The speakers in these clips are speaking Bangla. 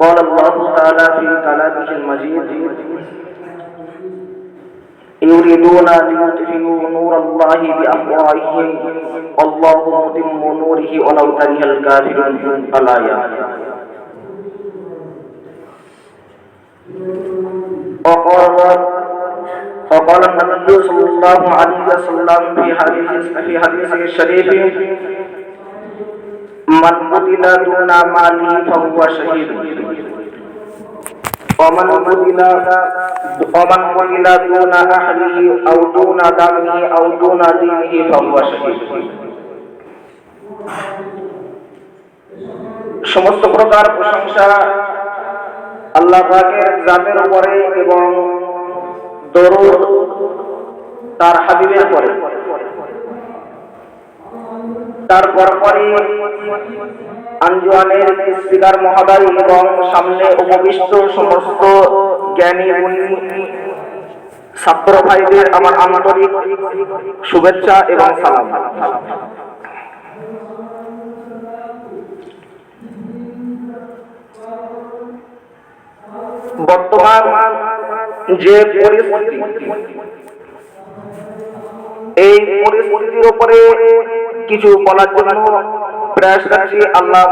قال الله تعالى في كلامه المجيد يريدون ليطفئوا نور الله بأفواههم والله متم نوره ولو كره الكافرون الآية وقال النبي صلى الله عليه وسلم في حديثه الشريف من قتل دون ماله فهو شهيد ومن قتل دون أهله أو دون دمه أو دون دينه فهو شهيد। সমস্ত প্রকার প্রশংসা আল্লাহ পাকের জাতের উপরে এবং দরুদ তার হাবিবের উপরে। তারপর আঞ্জুমানের স্পিকার মহোদয় এবং সামনে উপবিষ্ট সমস্ত জ্ঞানী গুণী ছাত্র ভাইদের আমার আন্তরিক শুভেচ্ছা এবং সালাম। বর্তমান যে পরিস্থিতি, এই পরিস্থিতির উপরে কিছু বলার জন্য প্রয়াস করছি। আল্লাহ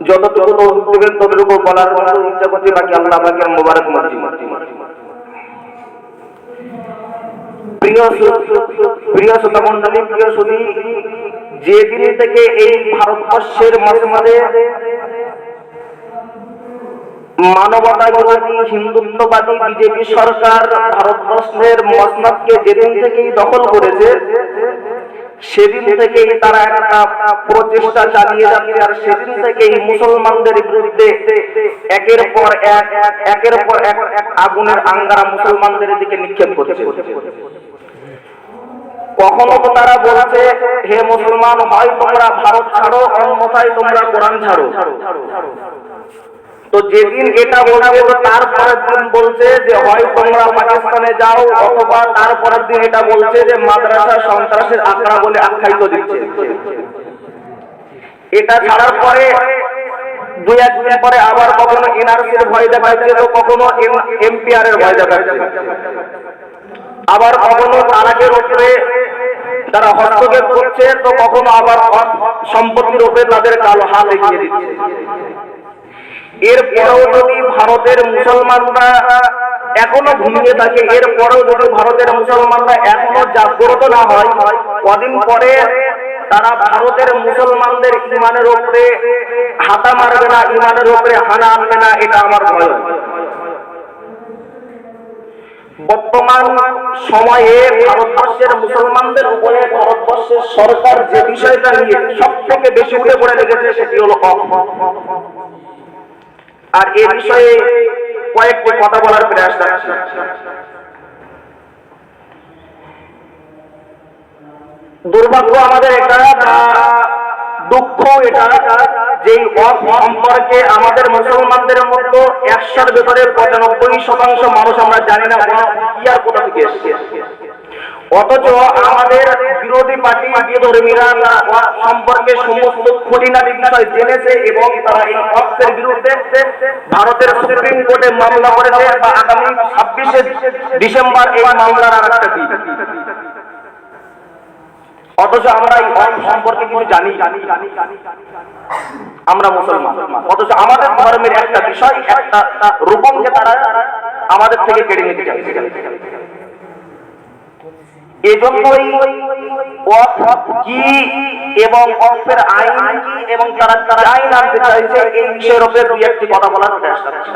যতটুকু দেবেন ততটুকু বলার ইচ্ছা করছি, বাকি আল্লাহ পাকের মোবারক মর্জি। প্রিয় শ্রোতা মণ্ডলী, প্রিয় সুধী, যেদিন থেকে এই ভারতবর্ষের মাঝে মাঝে মানবতাবাদী হিন্দুত্ববাদী বিজেপি সরকার ভারতবর্ষের মসনদকে যেদিন থেকেই দখল করেছে, সেদিন থেকেই তারা একটা প্রচেষ্টা চালিয়ে যাচ্ছে। আর সেদিন থেকেই মুসলমানদের বিরুদ্ধে একের পর এক আগুনের আঙ্গারা মুসলমানদের দিকে নিক্ষেপ করছে। কখনো তো তারা বলছে, হে মুসলমান, হয় তোমরা ভারত ছাড়ো, অন্যথায় তোমরা কোরআন ছাড়ো। তো যেদিন এটা বলবে, তারপরের দিন বলছে যে হয় তোমরা পাকিস্তানে যাও, অথবা তারপরের দিন এটা বলছে যে মাদ্রাসা সন্ত্রাসের আখড়া বলে আখ্যায়িত দিচ্ছে। এটা ছাড়ার পরে দুই একদিন পরে আবার কখনো এনআরসির ভয় দেখাচ্ছে, তো কখনো এমপিআর এর ভয় দেখাচ্ছে, আবার কখনো তালাকের উপরে তারা হস্তক্ষেপ করছে, তো কখনো আবার সম্পত্তির উপরে তাদের কালো হাত দেখিয়ে দিচ্ছে। এরপরেও যদি ভারতের মুসলমানরা এখনো ঘুমিয়ে থাকে, এরপরেও যদি ভারতের মুসলমানরা এখনো জাগ্রত না হয়, কদিন পরে তারা ভারতের মুসলমানদের ইমানের উপরে হাতা মারবে না, ইমানের উপরে হানা আনবে না, এটা আমার ভয়। বর্তমান সময়ে ভারতবর্ষের মুসলমানদের উপরে ভারতবর্ষের সরকার যে বিষয়টা নিয়ে সব থেকে বেশি উঠে পড়ে লেগেছে, সেটি হলো আর এ বিষয়ে কয়েকটি কথা বলার প্রয়াস রাখছি। দুর্ভাগ্য আমাদের এটা, দুঃখ এটা, যে সম্পর্কে আমাদের মুসলমানদের মধ্যে 100-র ভেতরে 95% মানুষ আমরা জানি না ইয়ার কোথা থেকে এসেছে। অথচ আমাদের বিরোধী পার্টি বিধর্মীরা সম্পর্কে সমস্ত খুঁটিনাটি বিষয় জেনেছে এবং তারা এই অর্থের বিরুদ্ধে ভারতের সুপ্রিম কোর্টে মামলা করেছে, বা আগামী 26শে ডিসেম্বর এই মামলার আর একটা দিন। অথচ আমরা এই সম্পর্কে কিছু জানি, আমরা মুসলমান, অথচ আমাদের ধর্মের একটা বিষয়, একটা রূপমকে তারা আমাদের থেকে কেড়ে নিতে চাইছে। এজন্যই কি এবং অফের আইন কি এবং তারা আইন আনতে চাইছে, এই বিষয়ের উপরে দুই একটি কথা বলার চেষ্টা করছি।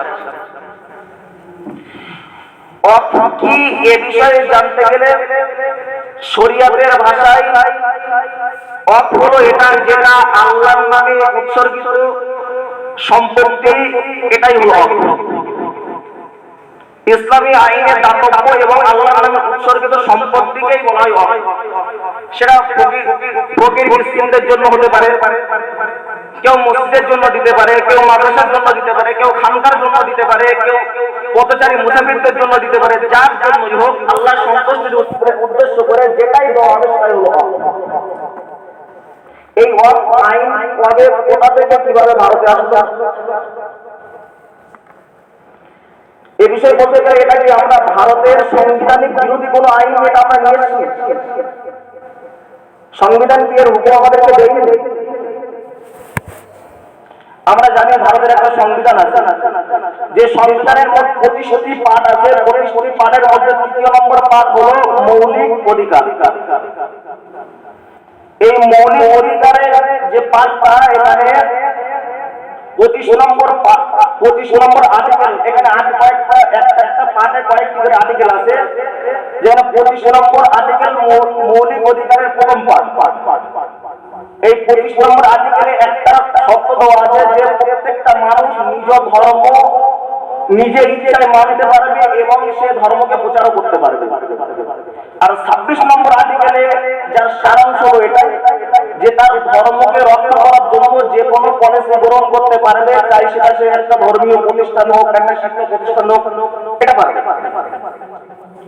কি এ বিষয়ে জানতে গেলে শরিয়াতের ভাষায় অফ হলো এটা যেটা আল্লাহর নামে উৎসর্গিত সম্পত্তি, এটাই হলো অফ। ইসলামী আইনে দাতব্য এবং আল্লাহর নামে উৎসর্গিত সম্পত্তিকেই বলা হয় অফ। সেটা ফকির মিসকিনদের জন্য হতে পারে, কেউ মসজিদের জন্য দিতে পারে, কেউ মাদ্রাসার জন্য দিতে পারে, কেউ খানকার জন্য দিতে পারে, কেউ পথচারী মুসাফিরদের জন্য দিতে পারে। যার জন্যই হোক, আল্লাহর সন্তুষ্টির উদ্দেশ্য করে যেটাই দেওয়া হবে সেটাই হলো। এই আইন কবে কোথা থেকে কিভাবে ভারতে আসলো? এ বিষয়ে বলতে গেলে এটা কি আমরা ভারতের সাংবিধানিক বিরোধী কোনো আইন এটা আমরা নিয়ে এসেছি? সংবিধান কি এর হুকুম আমাদেরকে দেয়নি? আমরা জানি ভারতের একটা সংবিধান আছে, যে সংবিধানের মধ্যে 25টি পার্ট আছে। 25টি পার্টের মধ্যে 3য় নম্বর পার্ট হলো মৌলিক অধিকার। এই মৌলিক অধিকারের যে পার্টটা, এখানে 25 নম্বর আর্টিকেল, এখানে একটা পার্টের কয়েকটি করে আর্টিকেল আছে, যেখানে 25 নম্বর আর্টিকেল মৌলিক অধিকারের প্রথম পার্ট। এই 25 নম্বর আর্টিকেলে একটা শর্ত দেওয়া আছে যে প্রত্যেকটা মানুষ নিজ ধর্ম নিজের ইচ্ছায় মানতে পারবে এবং সে ধর্মকে প্রচারও করতে পারবে। আর 26 নম্বর আর্টিকেলে যার সারাংশ হলো এটা, যে তার ধর্মকে রক্ষা করার জন্য যে কোনো পলিসি গ্রহণ করতে পারবে, চাই সেটা সে একটা ধর্মীয় প্রতিষ্ঠান হোক, একটা শিক্ষা প্রতিষ্ঠান হোক, এটা পারবে।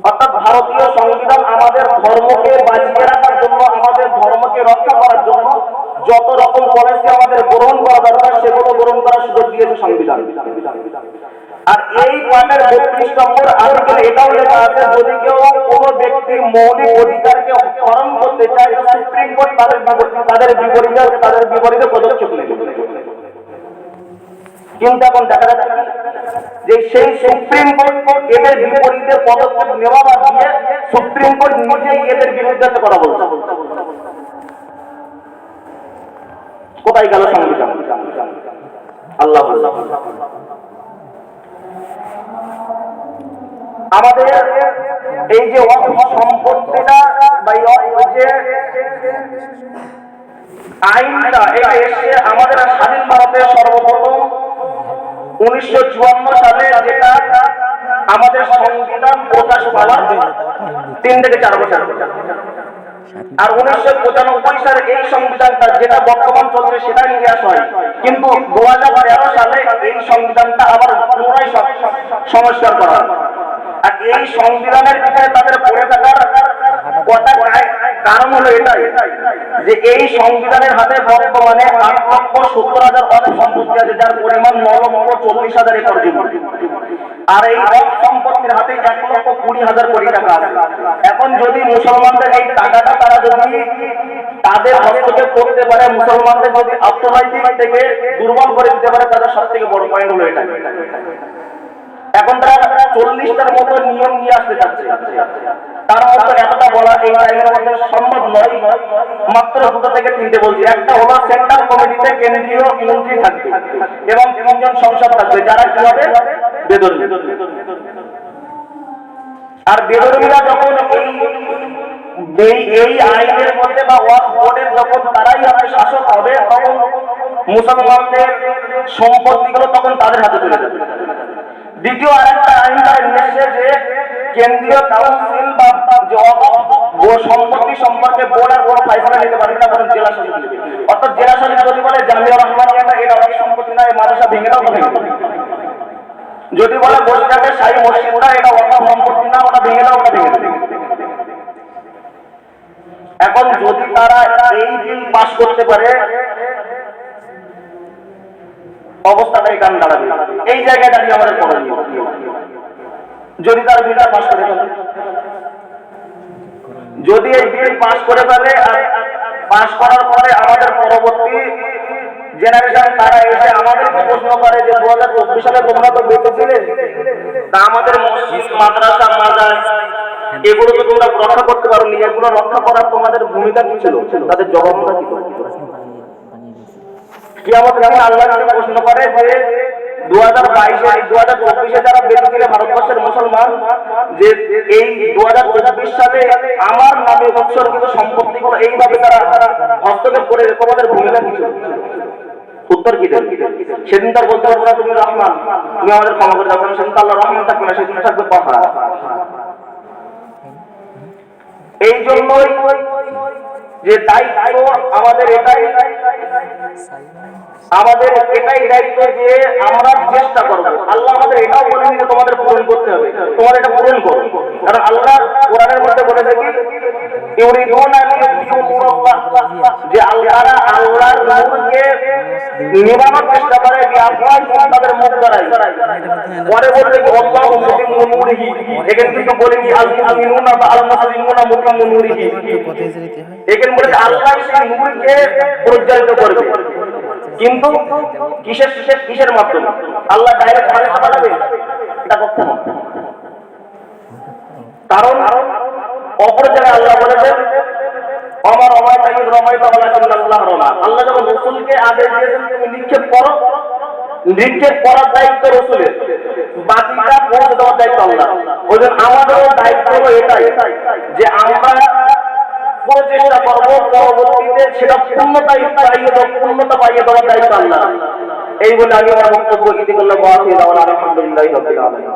অর্থাৎ ভারতীয় সংবিধান আমাদের ধর্মকে বাঁচিয়ে রাখার জন্য, আমাদের ধর্মকে রক্ষা করার জন্য যত রকম পলিসি আমাদের গ্রহণ করা দরকার সেগুলো গ্রহণ করার সুযোগ দিয়েছে সংবিধান। আর এই পার্টের 32 নম্বর আর্টিকেল এটাও লেখা আছে, যদি কেউ কোনো ব্যক্তি মৌলিক অধিকারকে হরণ করতে চায়, সুপ্রিম কোর্ট তাদের বিপরীতে পদক্ষেপ নেবে। কিন্তু এখন দেখা যাচ্ছে যে সেই সুপ্রিম কোর্ট এদের বিপরীতে পদক্ষেপ নেওয়া বাদ দিয়ে সুপ্রিম কোর্ট নিজেই এদের বিরুদ্ধে কথা বলছে। কোথায় গেল সংবিধান? আল্লাহ আমাদের এই যে সম্পত্তিটা বা যে আইনটা, এটা এসে আমাদের স্বাধীন ভারতে সর্বপ্রথম 1954 সালে, যেটা আমাদের সংবিধান প্রকাশ পাওয়ার 3 থেকে 4 বছর। আর 1995 সালে এই সংবিধানটা যেটা বর্তমান চলছে সেটা নিয়ে আসা হয়, কিন্তু 2013 সালে এই সংবিধানটা আবার পুনরায় সংস্কার করা হয়। আর এই সংবিধানের পিছনে তাদের পড়ে থাকার কারণ হলো এটাই, যে এই সংবিধানের হাতে বর্তমানে 8,70,000 অনেক সম্পত্তি আছে, যার পরিমাণ 9,40,000 একর জমি। আর এই সম্পত্তির হাতে 1,20,000 কোটি টাকা আছে। এখন যদি মুসলমানদের এই টাকাটা তারা যদি তাদের হস্তক্ষেপ করতে পারে, মুসলমানদের যদি অর্থনৈতিক থেকে দুর্বল করে দিতে পারে, তাদের সব থেকে বড় পয়েন্ট হলো এটা। এখন তারা 40টার মতো নিয়ম নিয়ে আসতে চাচ্ছে, তার মতো এতটা বলা এই টাইমের মধ্যে সম্ভব নয়। মাত্র 2 থেকে 3টে বলছি। একটা হলো সেন্ট্রাল কমিটিতে কেন্দ্রীয় মন্ত্রী থাকবে এবং 3 জন সংসদ থাকবে, যারা কি হবে বেদরমি। আর বেদরমিরা যখন এই আইনের মধ্যে বা ওয়াকফ বোর্ডের যখন তারাই হবে শাসক হবে, তখন মুসলমানদের সম্পত্তিগুলো তখন তাদের হাতে চলে যাবে। দ্বিতীয় আরেকটা আইন তারা নিয়ে এসেছে, যে কেন্দ্রীয় কাউন্সিল বা যে সম্পত্তি সম্পর্কে বোর্ড আর কোনো ফাইসলা নিতে পারবে না, বরং জেলা সচিব নেবে। অর্থাৎ জেলা সচিব যদি বলে জামিয়া রহমানিয়াটা এটা অনেক সম্পত্তি না, এই মাদ্রাসা ভেঙে দাও, ভেঙে দাও। যদি বলে বসিরহাটের শাহী মসজিদটা এটা ওয়াকফ সম্পত্তি না, ওটা ভেঙে দাও, ওটা ভেঙে দাও। এখন যদি তারা এই বিল পাস করতে পারে, অবস্থাটা এখানে দাঁড়াবে। এই জায়গায় দাঁড়িয়ে আমাদের করণীয়, যদি তার বিলটা পাস করে ফেলে, যদি এই বিল পাস করে ফেলে, আর পাস করার পরে আমাদের পরবর্তী জেনারেশন তারা এসে আমাদেরকে প্রশ্ন করে যে 2024 সালে তোমরা তো বেঁচেছিলে, তা আমাদের মসজিদ মাদ্রাসা মাজার এগুলো তো তোমরা রক্ষা করতে পারো নি, এগুলো রক্ষা করার তোমাদের ভূমিকা কি ছিল? তাদের জবাবটা কি? কিয়ামত যখন আল্লাহ প্রশ্ন করে যে 2024 যারা বেঁচে ছিল ভারতবর্ষের মুসলমান, যে এই 2024 সালে আমার নামে উৎসর্গিত সম্পত্তিগুলো এইভাবে তারা হস্তক্ষেপ করে, তোমাদের ভূমিকা কি ছিল? উত্তর কি দেন? সেদিন তার বলতে পারবো না তুমি রহমান, তুমি আমাদের ক্ষমা করে দাও, কারণ সেদিন আল্লাহ রহমান থাকবে না, সেদিন থাকবে কথা। এই জন্যই যে দায়িত্ব আমাদের এটাই আমাদের এটাই দায়িত্ব যে আমরা চেষ্টা করব। আল্লাহ আমাদের এটাও বলেনি যে তোমাদের পূরণ করতে হবে, তোমার এটা পূরণ করো। কারণ আল্লাহ কোরআনের মধ্যে বলেছে কি, ইউরিদুনা লিইউতিউল্লাহ, যে আল্লাহরা আল্লাহর নূরকে নিভানোর চেষ্টা করে বিআফওয়াহিহিম, তাদের মুখ দ্বারাই। পরে বলছে কি আল্লাহু মুতিম্মু নূরিহি, এখানে কিন্তু বলেনি আল মুমিনুনা বা আল মুসলিমুনা মুতিম্মু নূরিহি, এখানে বলেছে আল্লাহ সেই নূরকে প্রজ্বলিত করবে। কিন্তু কিসের মাধ্যমে? আল্লাহ ডাইরেক্ট ফেরেশতা পাঠাবে? এটা কখনো। কারণ অপর জায়গায় আল্লাহ বলেছেন আমার রমাইতা ইয রমাইতা ওয়ালাকিন্নাল্লাহ রামা। আল্লাহ যখন রাসূলকে আদেশ দিয়েছেন তুমি নিক্ষেপ করো, নিক্ষেপ করার দায়িত্ব রাসূলের, বাকিটা পৌঁছে দেওয়ার দায়িত্ব আল্লাহ। ওইজন্য আমাদেরও দায়িত্ব হলো এটাই যে আমরা পুরো চেষ্টা করবো পরবর্তীতে সেটা পূর্ণতা পাইয়ে দেওয়ার দায়িত্ব আল্লাহ। এই বলে আমি আমার বক্তব্য ইতি করলাম। আলহামদুলিল্লাহি রাব্বিল আলামিন।